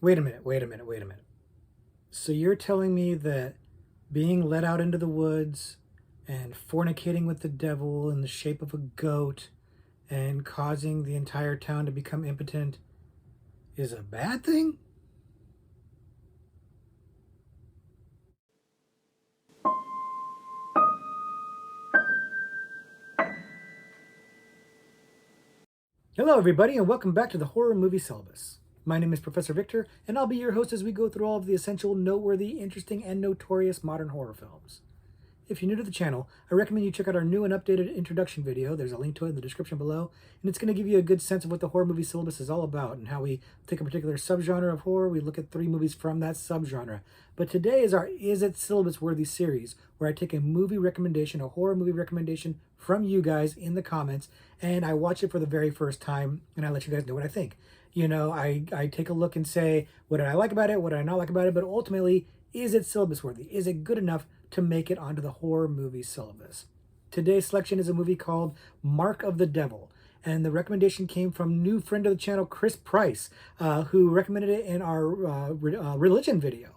Wait a minute, wait a minute, wait a minute. So you're telling me that being led out into the woods and fornicating with the devil in the shape of a goat and causing the entire town to become impotent is a bad thing? Hello, everybody, and welcome back to the Horror Movie Syllabus. My name is Professor Victor, and I'll be your host as we go through all of the essential, noteworthy, interesting, and notorious modern horror films. If you're new to the channel, I recommend you check out our new and updated introduction video. There's a link to it in the description below, and it's going to give you a good sense of what the horror movie syllabus is all about and how we take a particular subgenre of horror. We look at 3 movies from that subgenre. But today is our Is It Syllabus-Worthy series, where I take a movie recommendation, a horror movie recommendation from you guys in the comments, and I watch it for the very first time, and I let you guys know what I think. I take a look and say, what did I like about it? What did I not like about it? But ultimately, is it syllabus worthy? Is it good enough to make it onto the horror movie syllabus? Today's selection is a movie called Mark of the Devil. And the recommendation came from new friend of the channel, Chris Price, who recommended it in our religion video,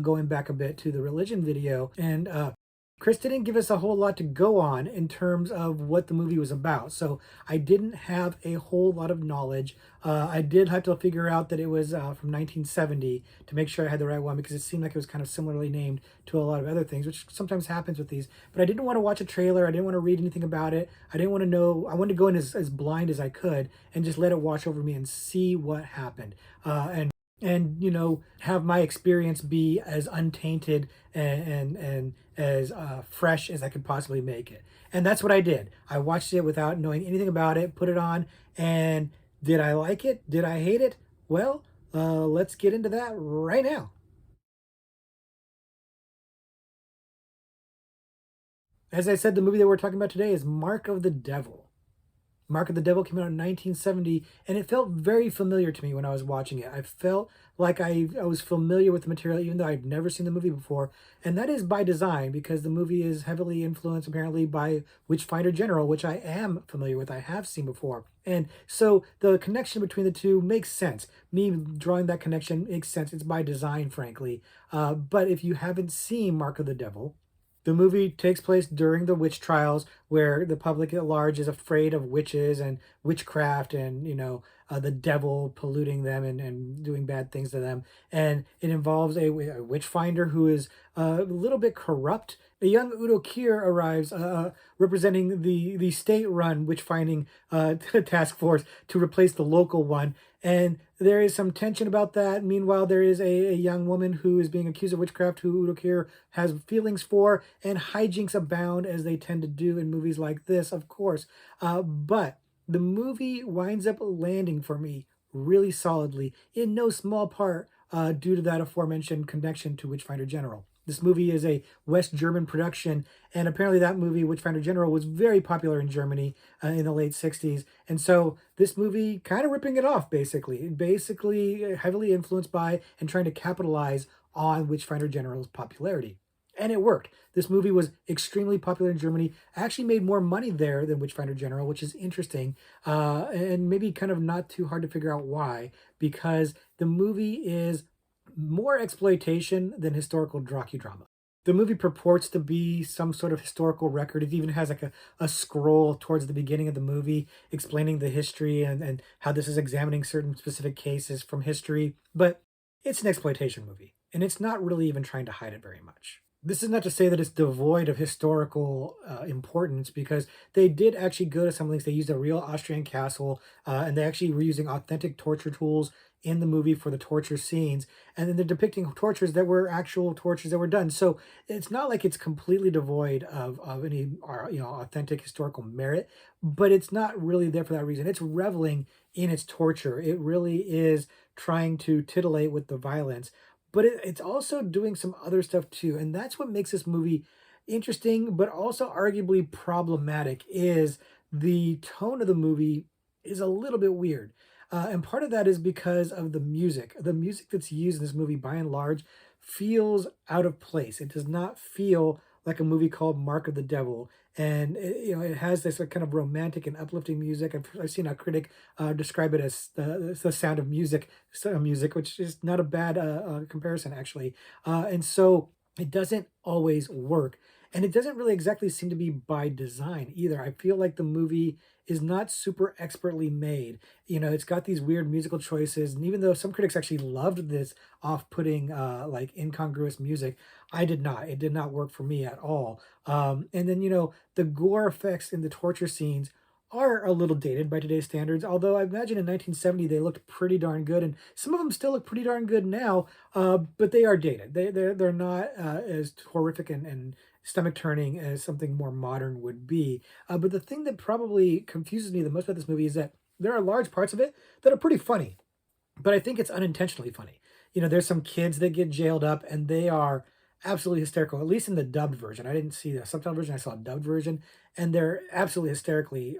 going back a bit to the religion video. And Chris didn't give us a whole lot to go on in terms of what the movie was about. So I didn't have a whole lot of knowledge. I did have to figure out that it was from 1970 to make sure I had the right one, because it seemed like it was kind of similarly named to a lot of other things, which sometimes happens with these. But I didn't want to watch a trailer. I didn't want to read anything about it. I didn't want to know. I wanted to go in as blind as I could and just let it wash over me and see what happened. And have my experience be as untainted and as fresh as I could possibly make it. And that's what I did. I watched it without knowing anything about it, put it on, and did I like it? Did I hate it? Well, let's get into that right now. As I said, the movie that we're talking about today is Mark of the Devil. Mark of the Devil came out in 1970, and it felt very familiar to me when I was watching it. I felt like I was familiar with the material, even though I'd never seen the movie before. And that is by design, because the movie is heavily influenced, apparently, by Witchfinder General, which I am familiar with. I have seen before. And so the connection between the two makes sense. Me drawing that connection makes sense. It's by design, frankly. But if you haven't seen Mark of the Devil, the movie takes place during the witch trials, where the public at large is afraid of witches and witchcraft and, the devil polluting them and doing bad things to them. And it involves a witch finder who is a little bit corrupt. A young Udo Kier arrives, representing the state-run witch-finding task force to replace the local one. And there is some tension about that. Meanwhile, there is a young woman who is being accused of witchcraft who Udo Kier has feelings for, and hijinks abound, as they tend to do in movies like this, of course. But the movie winds up landing for me really solidly, in no small part due to that aforementioned connection to Witchfinder General. This movie is a West German production, and apparently that movie, Witchfinder General, was very popular in Germany in the late 60s. And so this movie kind of ripping it off, basically heavily influenced by and trying to capitalize on Witchfinder General's popularity. And it worked. This movie was extremely popular in Germany, actually made more money there than Witchfinder General, which is interesting, and maybe kind of not too hard to figure out why, because the movie is more exploitation than historical docudrama. The movie purports to be some sort of historical record. It even has like a scroll towards the beginning of the movie explaining the history and how this is examining certain specific cases from history. But it's an exploitation movie, and it's not really even trying to hide it very much. This is not to say that it's devoid of historical importance, because they did actually go to some links. They used a real Austrian castle, and they actually were using authentic torture tools in the movie for the torture scenes. And then they're depicting tortures that were actual tortures that were done. So it's not like it's completely devoid of any authentic historical merit, but it's not really there for that reason. It's reveling in its torture. It really is trying to titillate with the violence, but it's also doing some other stuff too. And that's what makes this movie interesting, but also arguably problematic, is the tone of the movie is a little bit weird. And part of that is because of the music. The music that's used in this movie, by and large, feels out of place. It does not feel like a movie called Mark of the Devil, and it has this kind of romantic and uplifting music. I've seen a critic describe it as the sound of music, which is not a bad comparison actually. And so it doesn't always work. And it doesn't really exactly seem to be by design either. I feel like the movie is not super expertly made. It's got these weird musical choices, and even though some critics actually loved this off-putting, like incongruous music, I did not. It did not work for me at all. And then the gore effects in the torture scenes are a little dated by today's standards. Although I imagine in 1970 they looked pretty darn good, and some of them still look pretty darn good now. But they are dated. They're not as horrific and stomach turning as something more modern would be. But the thing that probably confuses me the most about this movie is that there are large parts of it that are pretty funny, but I think it's unintentionally funny. There's some kids that get jailed up and they are absolutely hysterical, at least in the dubbed version. I didn't see the subtitle version, I saw a dubbed version, and they're absolutely hysterically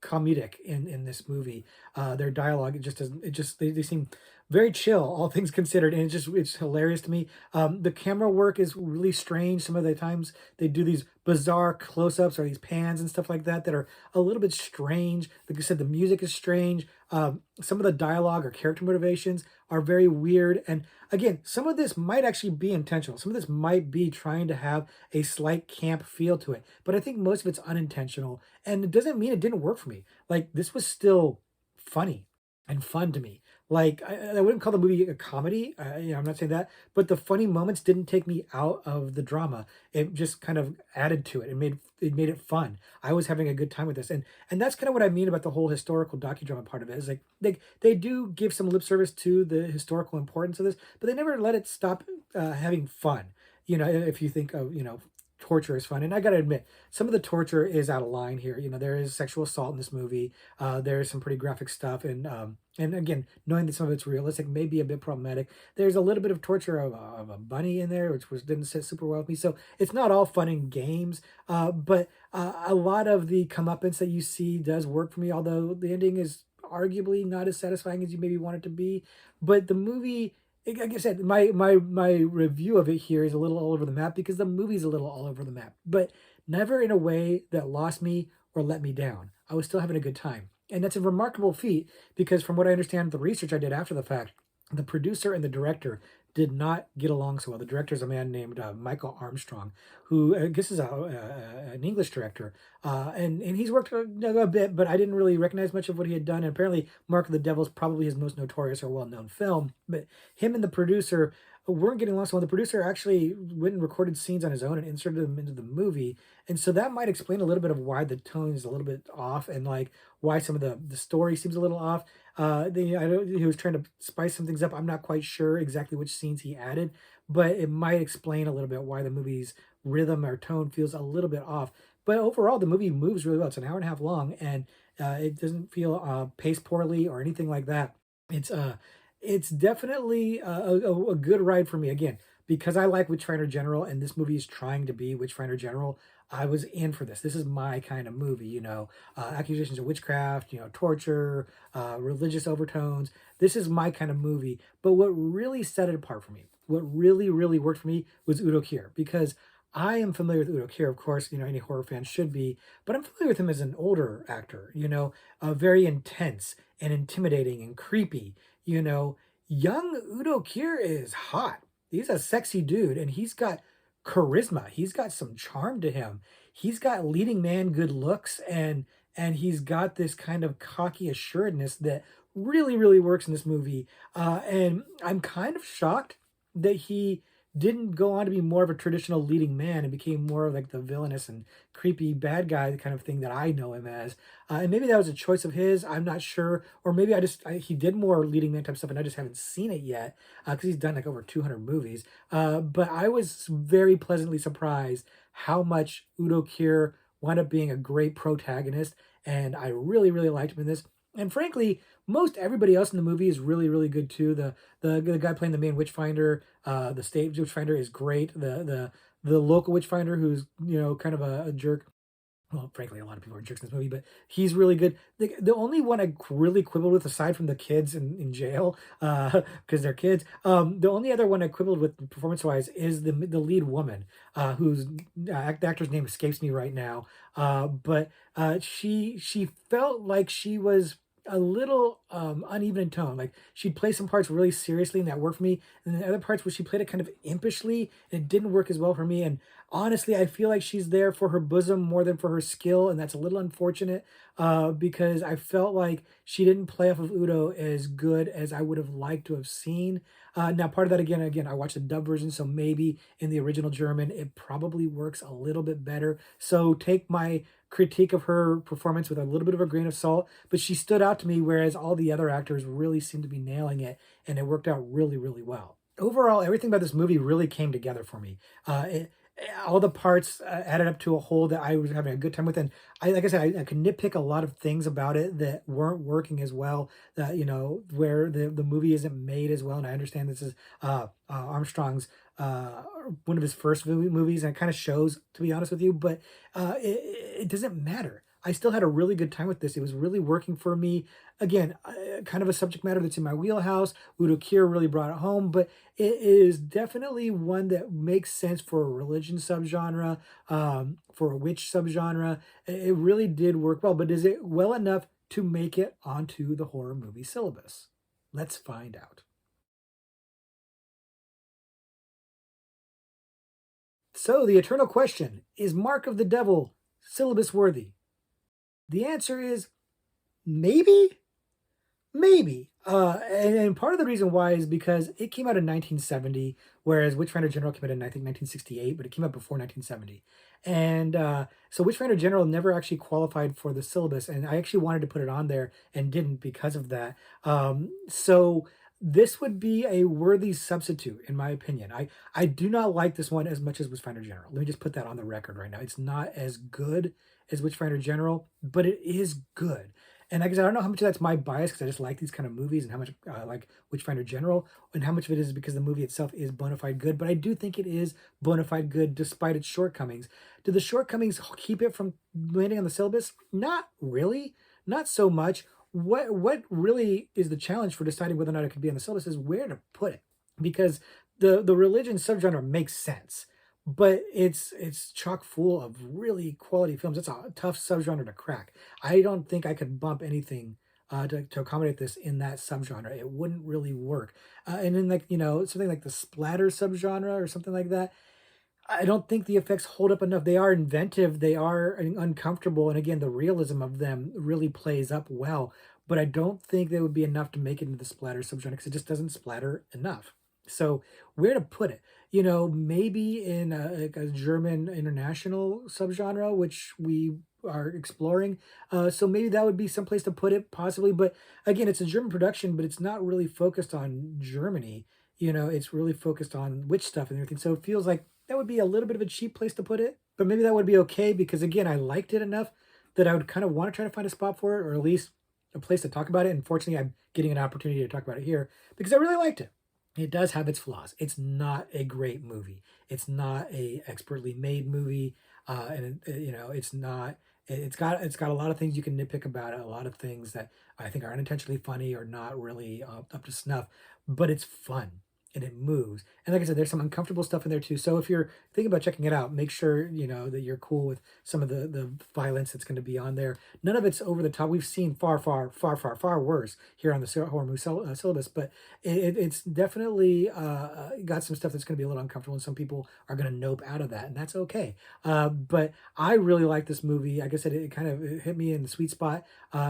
comedic in this movie. Their dialogue, it just doesn't, it just, they seem very chill, all things considered, and it's hilarious to me. The camera work is really strange. Some of the times they do these bizarre close-ups or these pans and stuff like that are a little bit strange. Like I said, the music is strange. Some of the dialogue or character motivations are very weird. And again, some of this might actually be intentional. Some of this might be trying to have a slight camp feel to it. But I think most of it's unintentional. And it doesn't mean it didn't work for me. Like, this was still funny and fun to me. Like, I wouldn't call the movie a comedy. I'm not saying that. But the funny moments didn't take me out of the drama. It just kind of added to it. It made it fun. I was having a good time with this. And that's kind of what I mean about the whole historical docudrama part of it. Is like they do give some lip service to the historical importance of this, but they never let it stop having fun. If you think of torture is fun, and I gotta admit, some of the torture is out of line here. There is sexual assault in this movie. There is some pretty graphic stuff, and again, knowing that some of it's realistic may be a bit problematic. There's a little bit of torture of a bunny in there, which didn't sit super well with me. So it's not all fun and games, but a lot of the comeuppance that you see does work for me. Although the ending is arguably not as satisfying as you maybe want it to be, but the movie, like I said, my review of it here is a little all over the map because the movie's a little all over the map, but never in a way that lost me or let me down. I was still having a good time. And that's a remarkable feat because from what I understand, the research I did after the fact, the producer and the director did not get along so well. The director is a man named Michael Armstrong, who I guess is an English director, and he's worked a bit, but I didn't really recognize much of what he had done. And apparently, Mark of the Devil is probably his most notorious or well-known film. But him and the producer weren't getting along so well. The producer actually went and recorded scenes on his own and inserted them into the movie, and so that might explain a little bit of why the tone is a little bit off, and like why some of the story seems a little off. I know he was trying to spice some things up. I'm not quite sure exactly which scenes he added, but it might explain a little bit why the movie's rhythm or tone feels a little bit off. But overall, the movie moves really well. It's an hour and a half long, and it doesn't feel paced poorly or anything like that. It's uh, it's definitely a good ride for me. Again, because I like Witchfinder General, and this movie is trying to be Witchfinder General. I was in for this. This is my kind of movie, accusations of witchcraft, torture, religious overtones. This is my kind of movie. But what really set it apart for me, what really, really worked for me was Udo Kier, because I am familiar with Udo Kier, of course, any horror fan should be, but I'm familiar with him as an older actor, very intense and intimidating and creepy. Young Udo Kier is hot. He's a sexy dude and he's got charisma. He's got some charm to him. He's got leading man good looks, and he's got this kind of cocky assuredness that really, really works in this movie. And I'm kind of shocked that he didn't go on to be more of a traditional leading man and became more of like the villainous and creepy bad guy kind of thing that I know him as. And maybe that was a choice of his. I'm not sure. Or maybe he did more leading man type stuff and I just haven't seen it yet because he's done like over 200 movies. But I was very pleasantly surprised how much Udo Kier wound up being a great protagonist. And I really, really liked him in this. And frankly, most everybody else in the movie is really, really good too. The guy playing the main Witchfinder, the stage Witchfinder is great. The local Witchfinder, who's kind of a jerk, well, frankly, a lot of people are jerks in this movie, but he's really good. The only one I really quibbled with, aside from the kids in jail, because they're kids, the only other one I quibbled with performance wise is the lead woman, whose the actor's name escapes me right now. But she felt like she was a little uneven in tone. Like she'd play some parts really seriously, and that worked for me, and then other parts where she played it kind of impishly, and it didn't work as well for me. And honestly, I feel like she's there for her bosom more than for her skill, and that's a little unfortunate because I felt like she didn't play off of Udo as good as I would have liked to have seen. Now, part of that again, I watched the dub version, so maybe in the original German it probably works a little bit better. So take my critique of her performance with a little bit of a grain of salt, but she stood out to me, whereas all the other actors really seemed to be nailing it, and it worked out really, really well. Overall, everything about this movie really came together for me. All the parts added up to a whole that I was having a good time with. And like I said, I could nitpick a lot of things about it that weren't working as well. That where the movie isn't made as well. And I understand this is Armstrong's one of his first movies, and it kind of shows, to be honest with you. But it doesn't matter. I still had a really good time with this. It was really working for me. Again, kind of a subject matter that's in my wheelhouse. Udo Kier really brought it home, but it is definitely one that makes sense for a religion subgenre, for a witch subgenre. It really did work well, but is it well enough to make it onto the horror movie syllabus? Let's find out. So, the eternal question, is Mark of the Devil syllabus worthy? The answer is maybe. Maybe. And part of the reason why is because it came out in 1970, whereas Witchfinder General came out in, I think, 1968, but it came out before 1970. And so Witchfinder General never actually qualified for the syllabus, and I actually wanted to put it on there and didn't because of that. So this would be a worthy substitute, in my opinion. I do not like this one as much as Witchfinder General. Let me just put that on the record right now. It's not as good as Witchfinder General, but it is good. And like I said, I don't know how much of that's my bias because I just like these kind of movies, and how much I like Witchfinder General, and how much of it is because the movie itself is bona fide good. But I do think it is bona fide good despite its shortcomings. Do the shortcomings keep it from landing on the syllabus? Not really, not so much. What really is the challenge for deciding whether or not it could be on the syllabus is where to put it, because the religion subgenre makes sense, but it's chock full of really quality films. It's a tough subgenre to crack. I don't think I could bump anything to accommodate this in that subgenre. It wouldn't really work. And then, like, something like the splatter subgenre or something like that, I don't think the effects hold up enough. They are inventive, they are uncomfortable, and again, the realism of them really plays up well. But I don't think they would be enough to make it into the splatter subgenre because it just doesn't splatter enough. So where to put it? Maybe in like a German international subgenre, which we are exploring. So maybe that would be some place to put it, possibly. But again, it's a German production, but it's not really focused on Germany. It's really focused on witch stuff and everything. So it feels like that would be a little bit of a cheap place to put it, but maybe that would be okay because again, I liked it enough that I would kind of want to try to find a spot for it, or at least a place to talk about it. And fortunately, I'm getting an opportunity to talk about it here because I really liked it. It does have its flaws. It's not a great movie. It's not a expertly made movie, and it's not. It's got a lot of things you can nitpick about it. A lot of things that I think are unintentionally funny or not really up to snuff, but it's fun and it moves. And like I said, there's some uncomfortable stuff in there too. So if you're thinking about checking it out, make sure that you're cool with some of the violence that's going to be on there. None of it's over the top. We've seen far, far, far, far, far worse here on the horror movie syllabus, but it's definitely got some stuff that's going to be a little uncomfortable, and some people are going to nope out of that, and that's okay. But I really like this movie. Like I said, it kind of hit me in the sweet spot.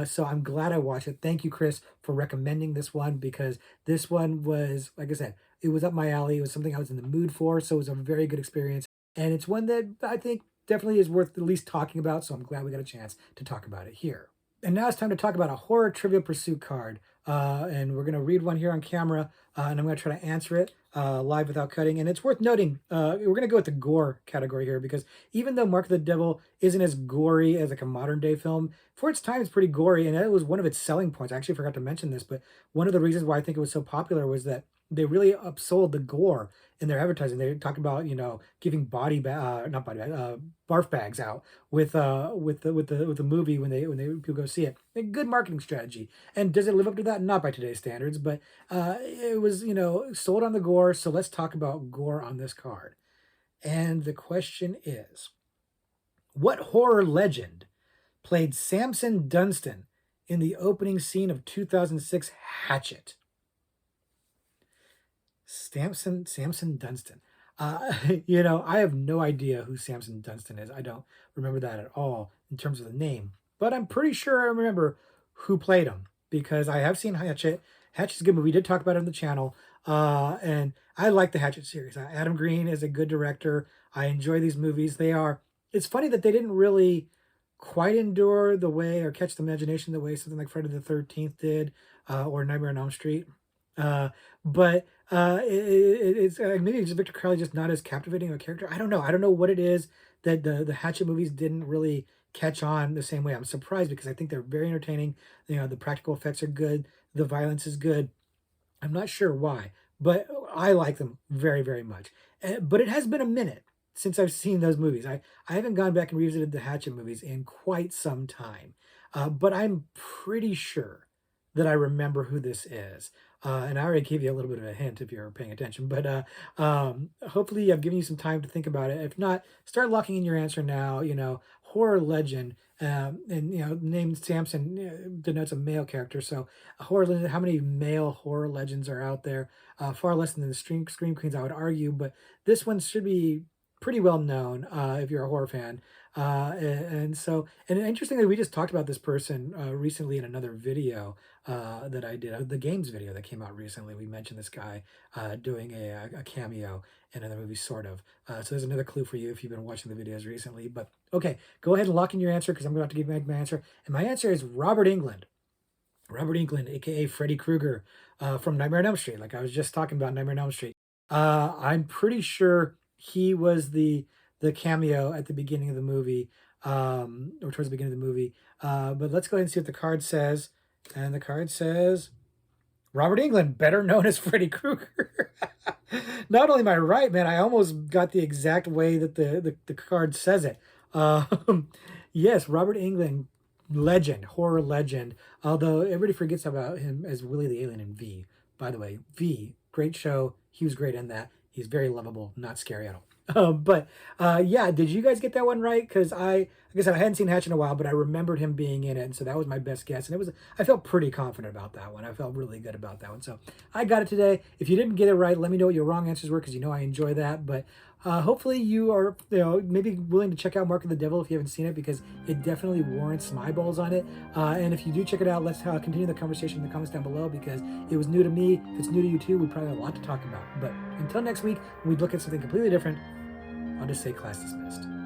So I'm glad I watched it. Thank you, Chris, for recommending this one because this one was, like I said, it was up my alley. It was something I was in the mood for, so it was a very good experience. And it's one that I think definitely is worth at least talking about. So I'm glad we got a chance to talk about it here. And now it's time to talk about a horror trivia pursuit card. And we're going to read one here on camera, and I'm going to try to answer it live without cutting. And it's worth noting, we're going to go with the gore category here because even though Mark of the Devil isn't as gory as like a modern day film, for its time it's pretty gory, and that was one of its selling points. I actually forgot to mention this, but one of the reasons why I think it was so popular was that they really upsold the gore in their advertising. They talk about, giving not body bag, barf bags out with the movie when they people go see it. A good marketing strategy. And does it live up to that? Not by today's standards, but it was, sold on the gore. So let's talk about gore on this card. And the question is, what horror legend played Samson Dunstan in the opening scene of 2006 Hatchet? Samson Dunstan. I have no idea who Samson Dunstan is. I don't remember that at all in terms of the name, but I'm pretty sure I remember who played him because I have seen Hatchet. Hatchet's a good movie. We did talk about it on the channel, and I like the Hatchet series. Adam Green is a good director. I enjoy these movies. They are. It's funny that they didn't really quite endure the way or catch the imagination the way something like Friday the 13th did, or Nightmare on Elm Street. But it's maybe just Victor Crowley just not as captivating a character. I don't know. I don't know what it is that the Hatchet movies didn't really catch on the same way. I'm surprised because I think they're very entertaining. The practical effects are good. The violence is good. I'm not sure why, but I like them very, very much. But it has been a minute since I've seen those movies. I haven't gone back and revisited the Hatchet movies in quite some time. But I'm pretty sure that I remember who this is. And I already gave you a little bit of a hint if you're paying attention. But hopefully I've given you some time to think about it. If not, start locking in your answer now. Horror legend. And name Samson denotes a male character. So a horror legend, how many male horror legends are out there? Far less than the Scream Queens, I would argue. But this one should be pretty well known if you're a horror fan. And interestingly, we just talked about this person recently in another video that I did, the games video that came out recently. We mentioned this guy doing a cameo in another movie, sort of. So there's another clue for you if you've been watching the videos recently. But okay, go ahead and lock in your answer because I'm about to give you my answer. And my answer is Robert Englund. Robert Englund, aka Freddy Krueger from Nightmare on Elm Street. Like I was just talking about Nightmare on Elm Street. I'm pretty sure he was the cameo at the beginning of the movie, or towards the beginning of the movie. But let's go ahead and see what the card says. And the card says Robert Englund, better known as Freddy Krueger. Not only am I right, man, I almost got the exact way that the card says it. Yes, Robert Englund, legend, horror legend. Although everybody forgets about him as Willie the Alien in V. By the way, V, great show. He was great in that. He's very lovable, not scary at all. Yeah, did you guys get that one right? Because like I said, I hadn't seen Hatch in a while, but I remembered him being in it, and so that was my best guess. And I felt pretty confident about that one. I felt really good about that one. So I got it today. If you didn't get it right, let me know what your wrong answers were, because I enjoy that. But hopefully you are, maybe willing to check out Mark of the Devil if you haven't seen it, because it definitely warrants some eyeballs on it. And if you do check it out, let's continue the conversation in the comments down below, because it was new to me. If it's new to you too, we probably have a lot to talk about. But until next week, when we look at something completely different, I'll just say class dismissed.